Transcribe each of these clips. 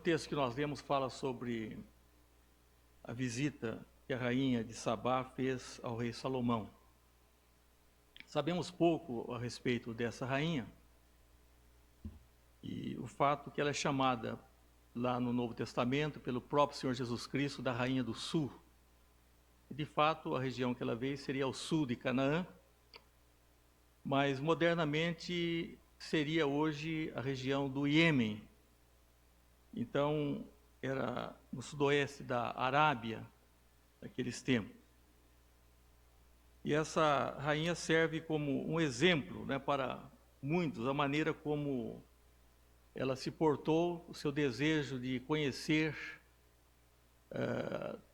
texto que nós lemos fala sobre a visita que a rainha de Sabá fez ao rei Salomão. Sabemos pouco a respeito dessa rainha e o fato que ela é chamada lá no Novo Testamento pelo próprio Senhor Jesus Cristo da Rainha do Sul. E, de fato, a região que ela veio seria o sul de Canaã, mas modernamente seria hoje a região do Iêmen. Então, era no sudoeste da Arábia, naqueles tempos. E essa rainha serve como um exemplo, né, para muitos, a maneira como ela se portou, o seu desejo de conhecer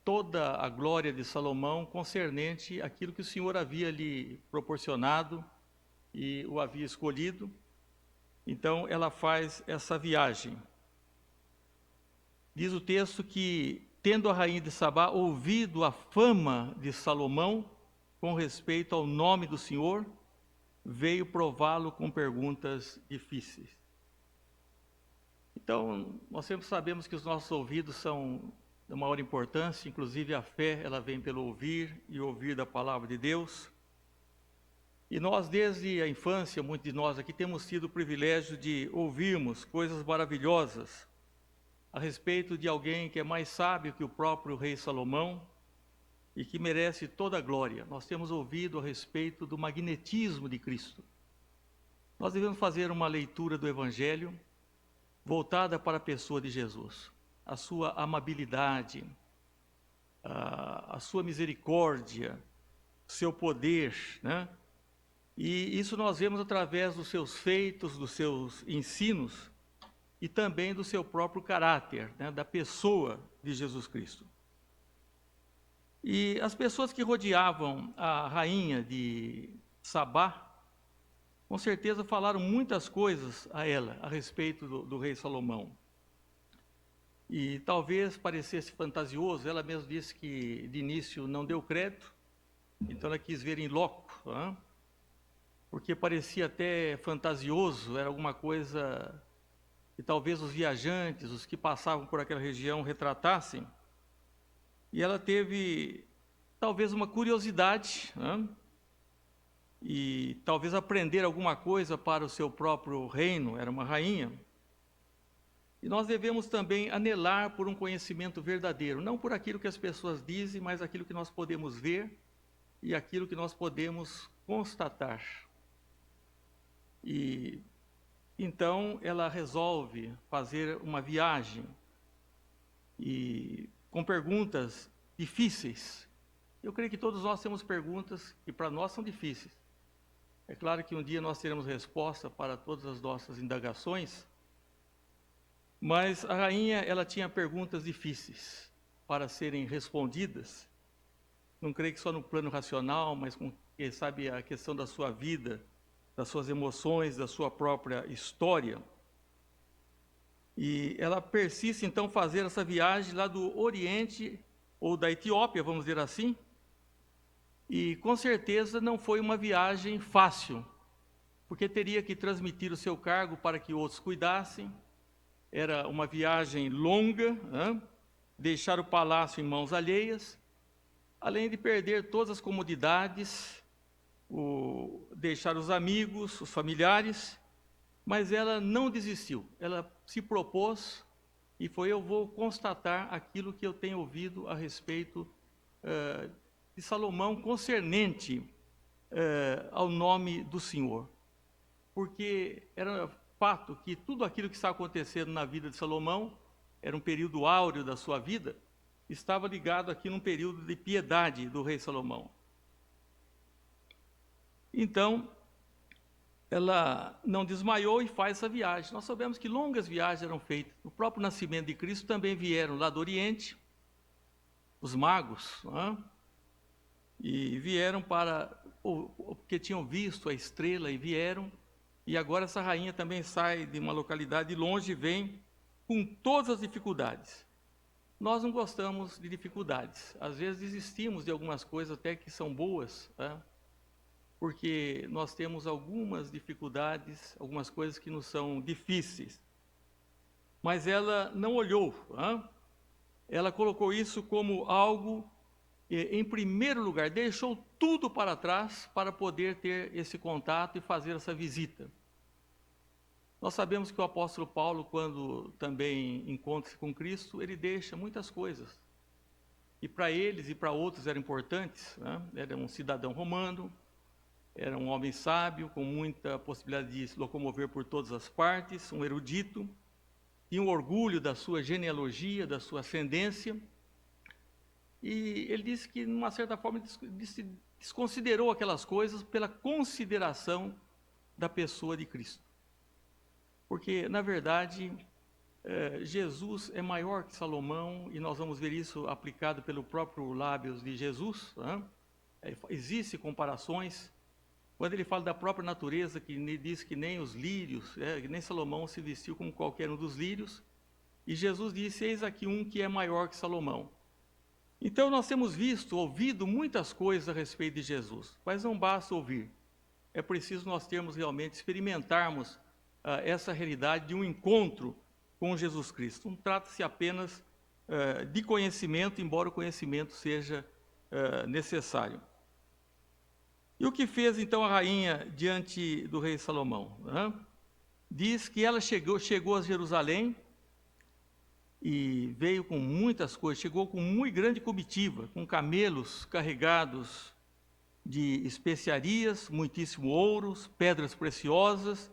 toda a glória de Salomão concernente àquilo que o Senhor havia lhe proporcionado e o havia escolhido. Então, ela faz essa viagem. Diz o texto que, tendo a rainha de Sabá ouvido a fama de Salomão com respeito ao nome do Senhor, veio prová-lo com perguntas difíceis. Então, nós sempre sabemos que os nossos ouvidos são de maior importância, inclusive a fé, ela vem pelo ouvir e ouvir da palavra de Deus. E nós, desde a infância, muitos de nós aqui temos tido o privilégio de ouvirmos coisas maravilhosas a respeito de alguém que é mais sábio que o próprio rei Salomão e que merece toda a glória. Nós temos ouvido a respeito do magnetismo de Cristo. Nós devemos fazer uma leitura do Evangelho voltada para a pessoa de Jesus, a sua amabilidade, a sua misericórdia, seu poder, né? E isso nós vemos através dos seus feitos, dos seus ensinos e também do seu próprio caráter, né, da pessoa de Jesus Cristo. E as pessoas que rodeavam a rainha de Sabá, com certeza falaram muitas coisas a ela, a respeito do rei Salomão. E talvez parecesse fantasioso, ela mesma disse que de início não deu crédito, então ela quis ver em loco, né? Porque parecia até fantasioso, era alguma coisa que talvez os viajantes, os que passavam por aquela região retratassem. E ela teve talvez uma curiosidade, né? E talvez aprender alguma coisa para o seu próprio reino, era uma rainha. E nós devemos também anelar por um conhecimento verdadeiro, não por aquilo que as pessoas dizem, mas aquilo que nós podemos ver e aquilo que nós podemos constatar. E então ela resolve fazer uma viagem e com perguntas difíceis. Eu creio que todos nós temos perguntas que para nós são difíceis. É claro que um dia nós teremos resposta para todas as nossas indagações, mas a rainha, ela tinha perguntas difíceis para serem respondidas. Não creio que só no plano racional, mas com, quem sabe, a questão da sua vida, das suas emoções, da sua própria história. E ela persiste, então, fazer essa viagem lá do Oriente, ou da Etiópia, vamos dizer assim, e com certeza não foi uma viagem fácil, porque teria que transmitir o seu cargo para que outros cuidassem. Era uma viagem longa, né? Deixar o palácio em mãos alheias, além de perder todas as comodidades, deixar os amigos, os familiares, mas ela não desistiu, ela se propôs e eu vou constatar aquilo que eu tenho ouvido a respeito de Salomão concernente ao nome do Senhor. Porque era fato que tudo aquilo que está acontecendo na vida de Salomão, era um período áureo da sua vida, estava ligado aqui num período de piedade do rei Salomão. Então, ela não desmaiou e faz essa viagem. Nós sabemos que longas viagens eram feitas. No próprio nascimento de Cristo também vieram lá do Oriente, os magos, não é? E vieram porque tinham visto a estrela e vieram. E agora essa rainha também sai de uma localidade longe e vem com todas as dificuldades. Nós não gostamos de dificuldades. Às vezes desistimos de algumas coisas até que são boas, tá? Porque nós temos algumas dificuldades, algumas coisas que nos são difíceis. mas ela não olhou. Ela colocou isso como algo em primeiro lugar, deixou tudo para trás para poder ter esse contato e fazer essa visita. Nós sabemos que o apóstolo Paulo, quando também encontra-se com Cristo, ele deixa muitas coisas. E para eles e para outros eram importantes. Era um cidadão romano, era um homem sábio, com muita possibilidade de se locomover por todas as partes, um erudito, tinha um orgulho da sua genealogia, da sua ascendência. E ele disse que, numa certa forma, desconsiderou aquelas coisas pela consideração da pessoa de Cristo. Porque, na verdade, Jesus é maior que Salomão, e nós vamos ver isso aplicado pelo próprio lábios de Jesus. Existem comparações. Quando ele fala da própria natureza, que ele diz que nem os lírios, nem Salomão se vestiu como qualquer um dos lírios, e Jesus disse, eis aqui um que é maior que Salomão. Então, nós temos ouvido muitas coisas a respeito de Jesus, mas não basta ouvir. É preciso nós experimentarmos essa realidade de um encontro com Jesus Cristo. Não trata-se apenas de conhecimento, embora o conhecimento seja necessário. E o que fez, então, a rainha diante do rei Salomão? Diz que ela chegou a Jerusalém, e veio com muitas coisas, chegou com muito grande comitiva, com camelos carregados de especiarias, muitíssimo ouros, pedras preciosas,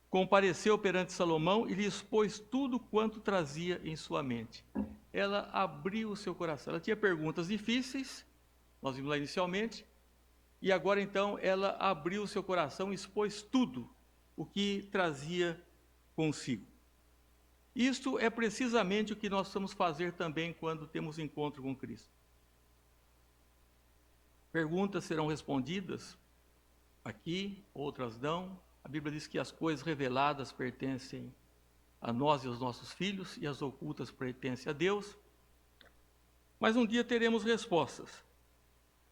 compareceu perante Salomão e lhe expôs tudo quanto trazia em sua mente. Ela abriu o seu coração, ela tinha perguntas difíceis, nós vimos lá inicialmente, e agora então ela abriu o seu coração e expôs tudo o que trazia consigo. Isto é precisamente o que nós vamos fazer também quando temos encontro com Cristo. Perguntas serão respondidas aqui, outras não. A Bíblia diz que as coisas reveladas pertencem a nós e aos nossos filhos, e as ocultas pertencem a Deus. Mas um dia teremos respostas.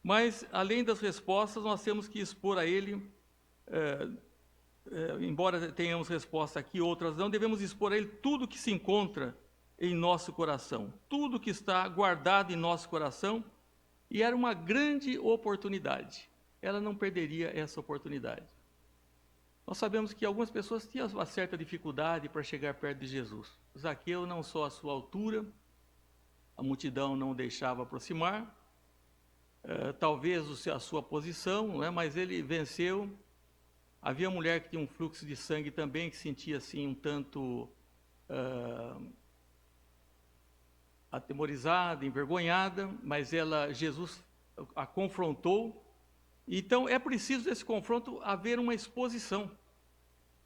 Mas, além das respostas, nós temos que expor a Ele, embora tenhamos resposta aqui, outras não, devemos expor a Ele tudo que se encontra em nosso coração, tudo que está guardado em nosso coração, e era uma grande oportunidade. Ela não perderia essa oportunidade. Nós sabemos que algumas pessoas tinham uma certa dificuldade para chegar perto de Jesus. Zaqueu, não só a sua altura, a multidão não o deixava aproximar, talvez a sua posição, mas ele venceu. Havia uma mulher que tinha um fluxo de sangue também, que sentia assim um tanto atemorizada, envergonhada, mas Jesus a confrontou. Então é preciso desse confronto haver uma exposição,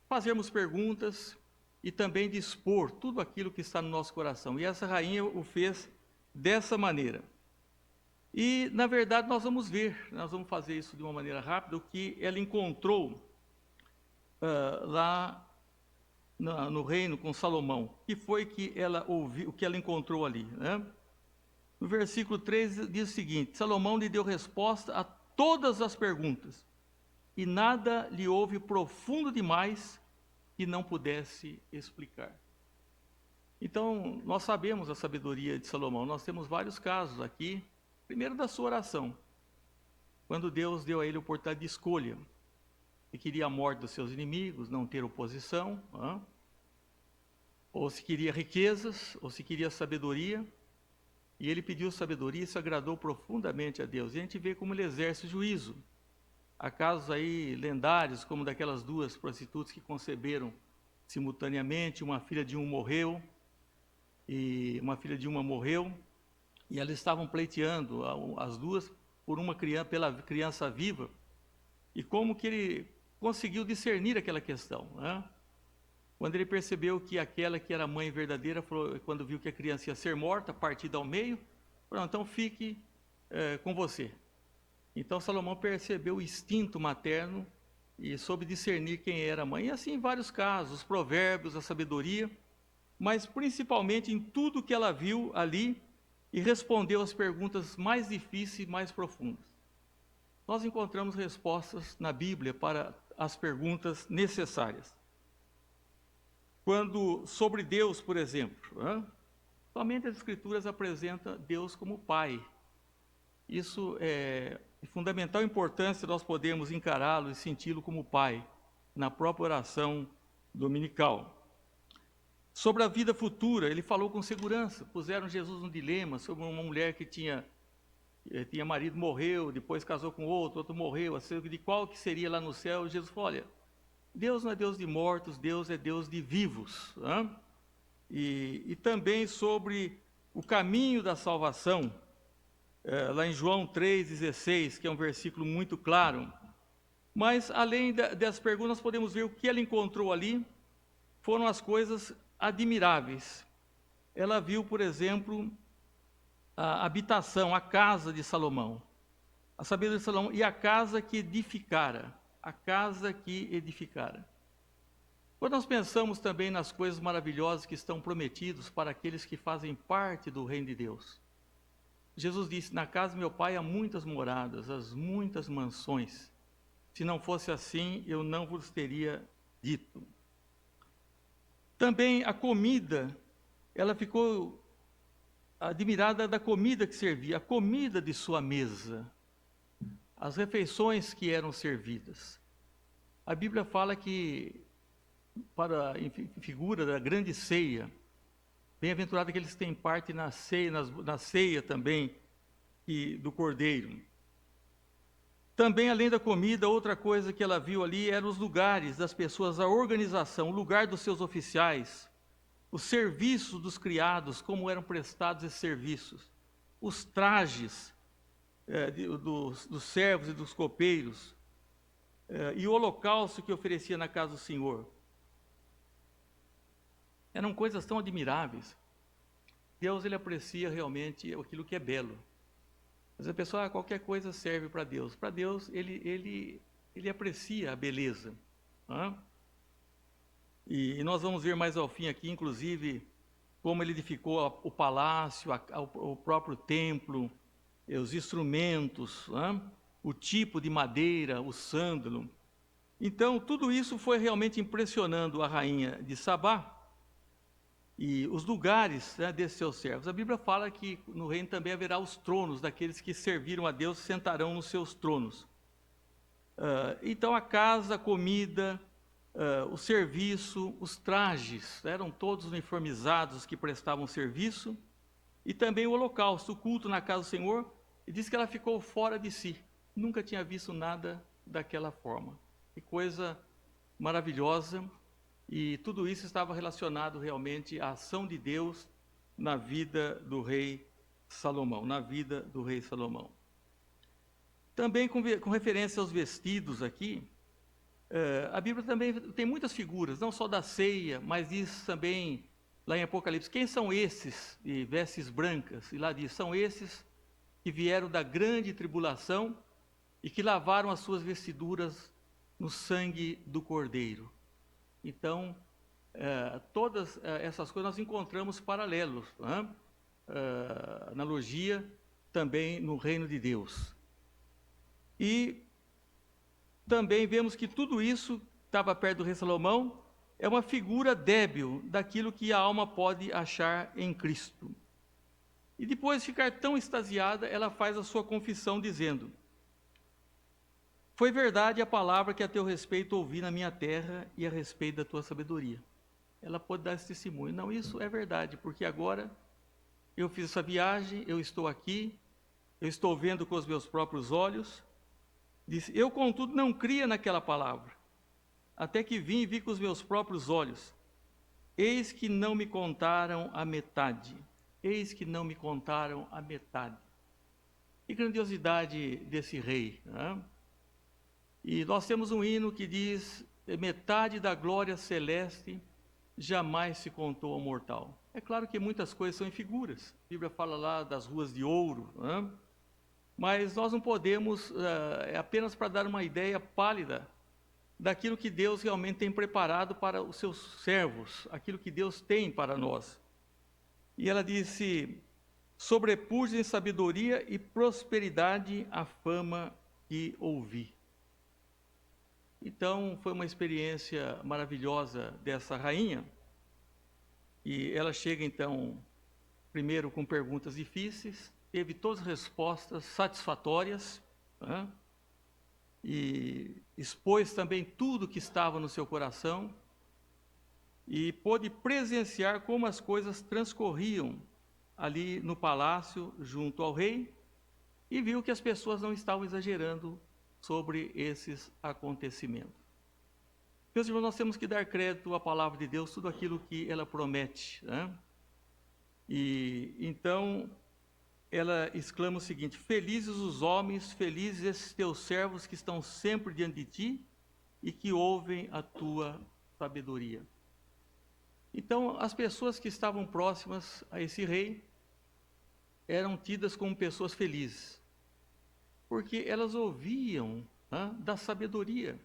fazermos perguntas e também dispor tudo aquilo que está no nosso coração. E essa rainha o fez dessa maneira. E, na verdade, nós vamos fazer isso de uma maneira rápida, o que ela encontrou lá no reino com Salomão. Que foi que ela ouviu, o que ela encontrou ali, No versículo 3 diz o seguinte: Salomão lhe deu resposta a todas as perguntas, e nada lhe houve profundo demais que não pudesse explicar. Então, nós sabemos a sabedoria de Salomão. Nós temos vários casos aqui. Primeiro, da sua oração, quando Deus deu a ele a oportunidade de escolha. Se queria a morte dos seus inimigos, não ter oposição, ou se queria riquezas, ou se queria sabedoria, e ele pediu sabedoria e se agradou profundamente a Deus. E a gente vê como ele exerce juízo. Há casos aí lendários, como daquelas duas prostitutas que conceberam simultaneamente, uma filha de uma morreu, e elas estavam pleiteando, as duas, pela criança viva, e como que ele conseguiu discernir aquela questão, Quando ele percebeu que aquela que era a mãe verdadeira, quando viu que a criança ia ser morta, partida ao meio, falou: então fique com você. Então Salomão percebeu o instinto materno e soube discernir quem era a mãe. E assim em vários casos, os provérbios, a sabedoria, mas principalmente em tudo que ela viu ali e respondeu as perguntas mais difíceis e mais profundas. Nós encontramos respostas na Bíblia para as perguntas necessárias. Quando, sobre Deus, por exemplo, somente as Escrituras apresentam Deus como Pai. Isso é de fundamental importância nós podermos encará-lo e senti-lo como Pai, na própria oração dominical. Sobre a vida futura, ele falou com segurança. Puseram Jesus num dilema sobre uma mulher que tinha marido, morreu, depois casou com outro morreu, acerca de qual que seria lá no céu. Jesus falou, olha, Deus não é Deus de mortos, Deus é Deus de vivos. E também sobre o caminho da salvação, lá em João 3,16, que é um versículo muito claro. Mas, além das perguntas, nós podemos ver o que ela encontrou ali, foram as coisas admiráveis. Ela viu, por exemplo, a habitação, a casa de Salomão, a sabedoria de Salomão, e a casa que edificara, Quando nós pensamos também nas coisas maravilhosas que estão prometidas para aqueles que fazem parte do reino de Deus, Jesus disse, na casa do meu pai há muitas moradas, as muitas mansões. Se não fosse assim, eu não vos teria dito. Também a comida, ela ficou admirada da comida que servia, a comida de sua mesa, as refeições que eram servidas. A Bíblia fala que, em figura da grande ceia, bem-aventurado aqueles que têm parte na ceia também do Cordeiro. Também, além da comida, outra coisa que ela viu ali eram os lugares das pessoas, a organização, o lugar dos seus oficiais, os serviços dos criados, como eram prestados esses serviços, os trajes dos servos e dos copeiros, e o holocausto que oferecia na casa do Senhor. Eram coisas tão admiráveis. Deus, ele aprecia realmente aquilo que é belo. Mas a pessoa, qualquer coisa serve para Deus. Para Deus, ele aprecia a beleza. E nós vamos ver mais ao fim aqui, inclusive, como ele edificou o palácio, o próprio templo, os instrumentos, o tipo de madeira, o sândalo. Então, tudo isso foi realmente impressionando a rainha de Sabá e os lugares desses seus servos. A Bíblia fala que no reino também haverá os tronos daqueles que serviram a Deus, sentarão nos seus tronos. Então, a casa, a comida, o serviço, os trajes, eram todos uniformizados que prestavam serviço, e também o holocausto, o culto na casa do Senhor, e diz que ela ficou fora de si, nunca tinha visto nada daquela forma. Que coisa maravilhosa, e tudo isso estava relacionado realmente à ação de Deus na vida do rei Salomão, Também com referência aos vestidos aqui, a Bíblia também tem muitas figuras, não só da ceia, mas diz também, lá em Apocalipse, quem são esses de vestes brancas? E lá diz, são esses que vieram da grande tribulação e que lavaram as suas vestiduras no sangue do Cordeiro. Então, todas essas coisas nós encontramos paralelos, analogia também no reino de Deus. E também vemos que tudo isso estava perto do rei Salomão, é uma figura débil daquilo que a alma pode achar em Cristo. E depois de ficar tão extasiada, ela faz a sua confissão dizendo, foi verdade a palavra que a teu respeito ouvi na minha terra e a respeito da tua sabedoria. Ela pode dar esse testemunho. Não, isso é verdade, porque agora eu fiz essa viagem, eu estou aqui, eu estou vendo com os meus próprios olhos. Disse, eu contudo não cria naquela palavra, até que vim e vi com os meus próprios olhos. Eis que não me contaram a metade. Eis que não me contaram a metade. Que grandiosidade desse rei, E nós temos um hino que diz, metade da glória celeste jamais se contou ao mortal. É claro que muitas coisas são em figuras. A Bíblia fala lá das ruas de ouro, mas nós não podemos, apenas para dar uma ideia pálida daquilo que Deus realmente tem preparado para os seus servos, aquilo que Deus tem para nós. E ela disse, sobrepuja em sabedoria e prosperidade a fama que ouvi. Então, foi uma experiência maravilhosa dessa rainha, E ela chega, então, primeiro com perguntas difíceis, teve todas as respostas satisfatórias, né? E expôs também tudo que estava no seu coração e pôde presenciar como as coisas transcorriam ali no palácio junto ao rei e viu que as pessoas não estavam exagerando sobre esses acontecimentos. Meus irmãos, nós temos que dar crédito à palavra de Deus, tudo aquilo que ela promete, né? E então ela exclama o seguinte: felizes os homens, felizes esses teus servos que estão sempre diante de ti e que ouvem a tua sabedoria. Então, as pessoas que estavam próximas a esse rei eram tidas como pessoas felizes, porque elas ouviam, né, da sabedoria.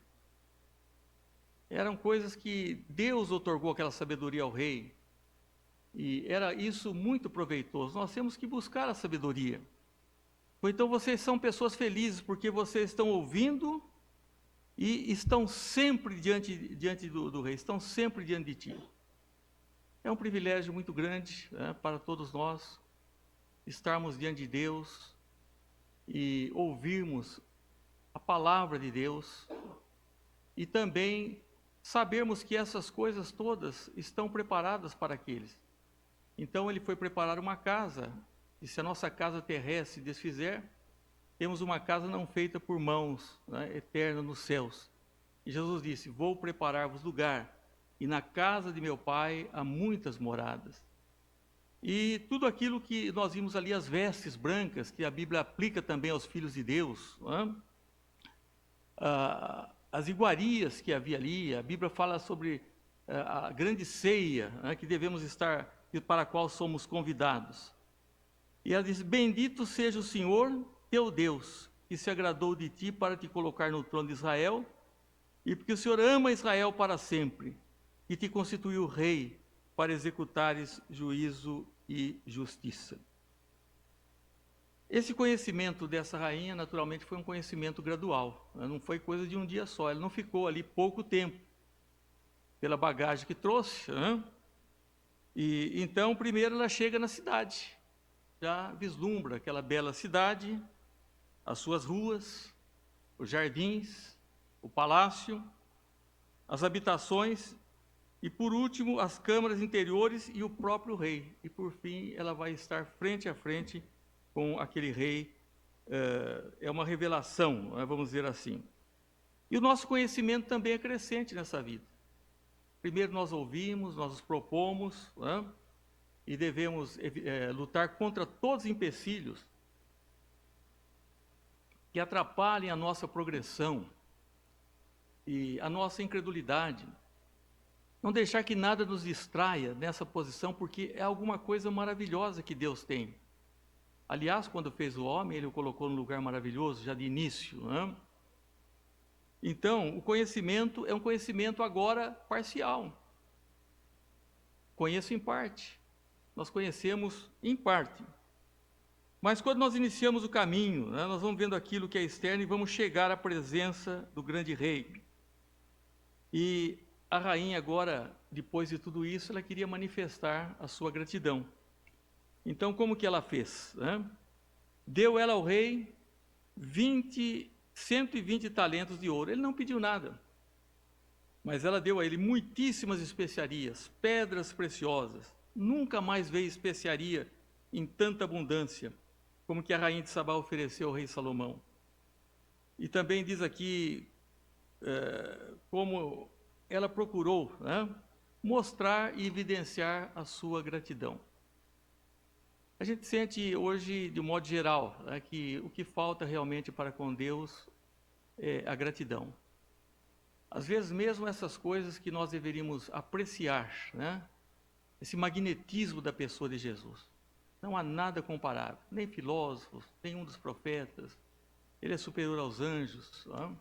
Eram coisas que Deus otorgou aquela sabedoria ao rei, e era isso muito proveitoso. Nós temos que buscar a sabedoria. Ou então vocês são pessoas felizes porque vocês estão ouvindo e estão sempre diante do rei, estão sempre diante de ti. É um privilégio muito grande, né, para todos nós estarmos diante de Deus e ouvirmos a palavra de Deus e também sabermos que essas coisas todas estão preparadas para aqueles. Então ele foi preparar uma casa, e se a nossa casa terrestre desfizer, temos uma casa não feita por mãos, né, eterna nos céus. E Jesus disse: vou preparar-vos lugar, e na casa de meu Pai há muitas moradas. E tudo aquilo que nós vimos ali, as vestes brancas, que a Bíblia aplica também aos filhos de Deus, né? As iguarias que havia ali, a Bíblia fala sobre a grande ceia, né, que devemos estar, e para a qual somos convidados. E ela diz: bendito seja o Senhor teu Deus, que se agradou de ti para te colocar no trono de Israel, e porque o Senhor ama Israel para sempre, e te constituiu rei para executares juízo e justiça. Esse conhecimento dessa rainha, naturalmente, foi um conhecimento gradual, né? Não foi coisa de um dia só, ela não ficou ali pouco tempo, pela bagagem que trouxe, né? E então, primeiro ela chega na cidade, já vislumbra aquela bela cidade, as suas ruas, os jardins, o palácio, as habitações e, por último, as câmaras interiores e o próprio rei. E, por fim, ela vai estar frente a frente com aquele rei. É uma revelação, vamos dizer assim. E o nosso conhecimento também é crescente nessa vida. Primeiro nós ouvimos, nós nos propomos, né? E devemos lutar contra todos os empecilhos que atrapalhem a nossa progressão e a nossa incredulidade. Não deixar que nada nos distraia nessa posição, porque é alguma coisa maravilhosa que Deus tem. Aliás, quando fez o homem, Ele o colocou num lugar maravilhoso, já de início, né? Então, o conhecimento é um conhecimento agora parcial. Conheço em parte. Nós conhecemos em parte. Mas quando nós iniciamos o caminho, né, nós vamos vendo aquilo que é externo e vamos chegar à presença do grande rei. E a rainha agora, depois de tudo isso, ela queria manifestar a sua gratidão. Então, como que ela fez, né? Deu ela ao rei 120 talentos de ouro. Ele não pediu nada, mas ela deu a ele muitíssimas especiarias, pedras preciosas. Nunca mais veio especiaria em tanta abundância como que a rainha de Sabá ofereceu ao rei Salomão. E também diz aqui como ela procurou, né, mostrar e evidenciar a sua gratidão. A gente sente hoje, de um modo geral, né, que o que falta realmente para com Deus é a gratidão. Às vezes mesmo essas coisas que nós deveríamos apreciar, né, esse magnetismo da pessoa de Jesus. Não há nada comparável, nem filósofos, nenhum dos profetas. Ele é superior aos anjos, né?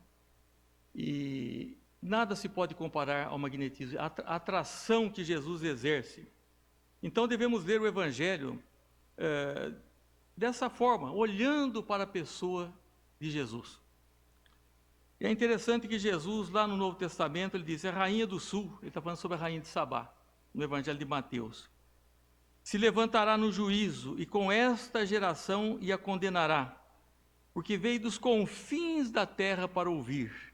E nada se pode comparar ao magnetismo, a atração que Jesus exerce. Então devemos ler o Evangelho dessa forma, olhando para a pessoa de Jesus. E é interessante que Jesus, lá no Novo Testamento, ele diz: é a rainha do sul. Ele está falando sobre a rainha de Sabá. no Evangelho de Mateus. Se levantará no juízo, e com esta geração a condenará, porque veio dos confins da terra para ouvir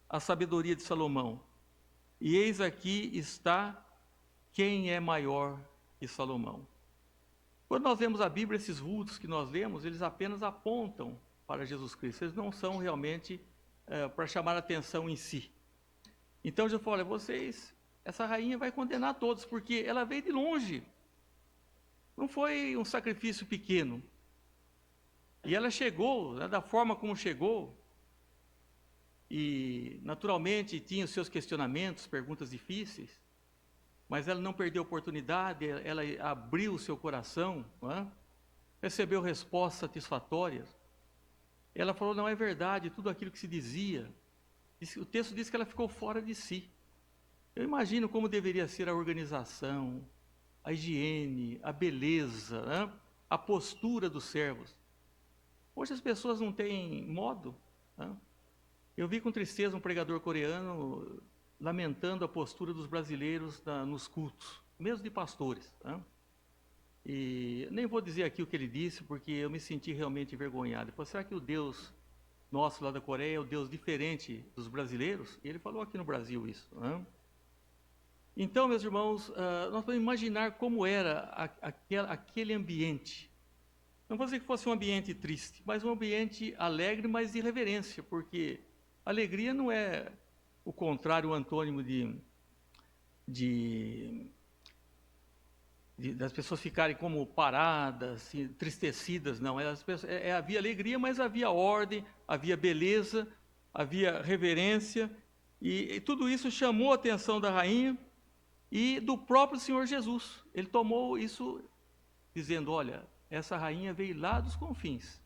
a sabedoria de Salomão. E eis aqui está quem é maior que Salomão. Quando nós lemos a Bíblia, esses vultos que nós lemos, eles apenas apontam para Jesus Cristo. Eles não são realmente para chamar a atenção em si. Então Jesus falou: olha, essa rainha vai condenar todos, porque ela veio de longe. Não foi um sacrifício pequeno. E ela chegou, né, da forma como chegou, e naturalmente tinha os seus questionamentos, perguntas difíceis, mas ela não perdeu a oportunidade, ela abriu o seu coração, né, recebeu respostas satisfatórias. Ela falou: não, é verdade, tudo aquilo que se dizia. O texto diz que ela ficou fora de si. Eu imagino como deveria ser a organização, a higiene, a beleza, né, a postura dos servos. Hoje as pessoas não têm modo, né? Eu vi com tristeza um pregador coreano lamentando a postura dos brasileiros nos cultos, mesmo de pastores, né? E nem vou dizer aqui o que ele disse, porque eu me senti realmente envergonhado. Ele falou: será que o Deus nosso lá da Coreia é o Deus diferente dos brasileiros? E ele falou aqui no Brasil isso, né? Então, meus irmãos, nós podemos imaginar como era aquele ambiente. Não vou dizer que fosse um ambiente triste, mas um ambiente alegre, mas de reverência, porque alegria não é o contrário, o antônimo das pessoas ficarem como paradas, entristecidas, não. Havia alegria, mas havia ordem, havia beleza, havia reverência, e tudo isso chamou a atenção da rainha e do próprio Senhor Jesus. Ele tomou isso dizendo: olha, essa rainha veio lá dos confins,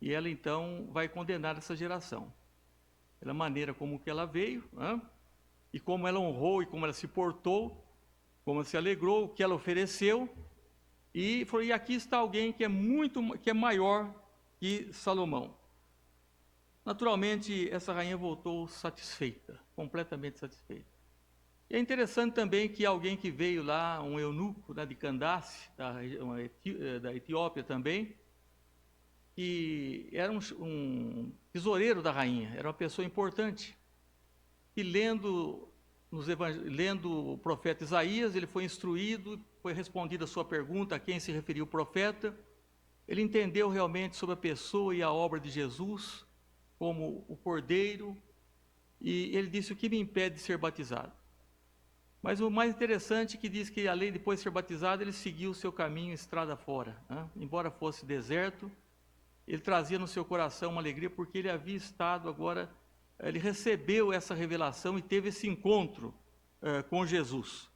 e ela então vai condenar essa geração, pela maneira como que ela veio, né? E como ela honrou, e como ela se portou, como ela se alegrou, o que ela ofereceu, e falou: e aqui está alguém que é maior que Salomão. Naturalmente, essa rainha voltou satisfeita, completamente satisfeita. E é interessante também que alguém que veio lá, um eunuco, né, de Candace, da Etiópia também, que era um tesoureiro da rainha, era uma pessoa importante, e lendo o profeta Isaías, ele foi instruído, foi respondida a sua pergunta, a quem se referia o profeta. Ele entendeu realmente sobre a pessoa e a obra de Jesus, como o Cordeiro, e ele disse: o que me impede de ser batizado? Mas o mais interessante é que diz que, além de depois de ser batizado, ele seguiu o seu caminho estrada fora, né? Embora fosse deserto, ele trazia no seu coração uma alegria, porque ele havia estado agora, ele recebeu essa revelação e teve esse encontro com Jesus.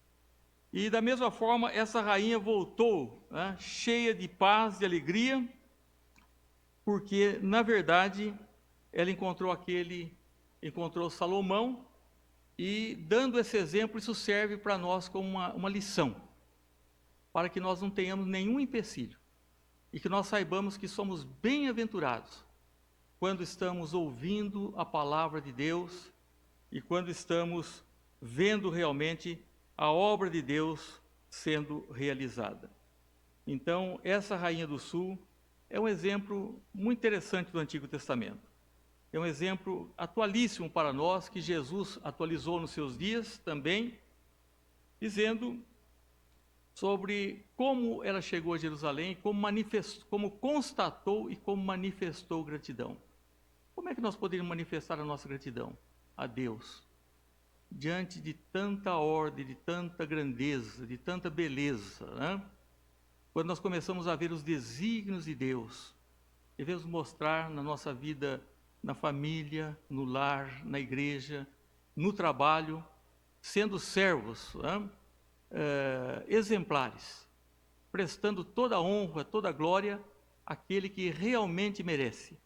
E da mesma forma, essa rainha voltou, né, cheia de paz e alegria, porque, na verdade, ela encontrou Salomão. E, dando esse exemplo, isso serve para nós como uma lição, para que nós não tenhamos nenhum empecilho, e que nós saibamos que somos bem-aventurados quando estamos ouvindo a palavra de Deus, e quando estamos vendo realmente a obra de Deus sendo realizada. Então, essa rainha do sul é um exemplo muito interessante do Antigo Testamento. É um exemplo atualíssimo para nós, que Jesus atualizou nos seus dias também, dizendo sobre como ela chegou a Jerusalém, como constatou e como manifestou gratidão. Como é que nós poderíamos manifestar a nossa gratidão a Deus, diante de tanta ordem, de tanta grandeza, de tanta beleza, né? Quando nós começamos a ver os desígnios de Deus, devemos mostrar na nossa vida, na família, no lar, na igreja, no trabalho, sendo servos, né, exemplares, prestando toda a honra, toda a glória àquele que realmente merece,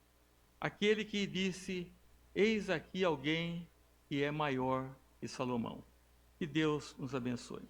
aquele que disse: eis aqui alguém que é maior que Salomão. Que Deus nos abençoe.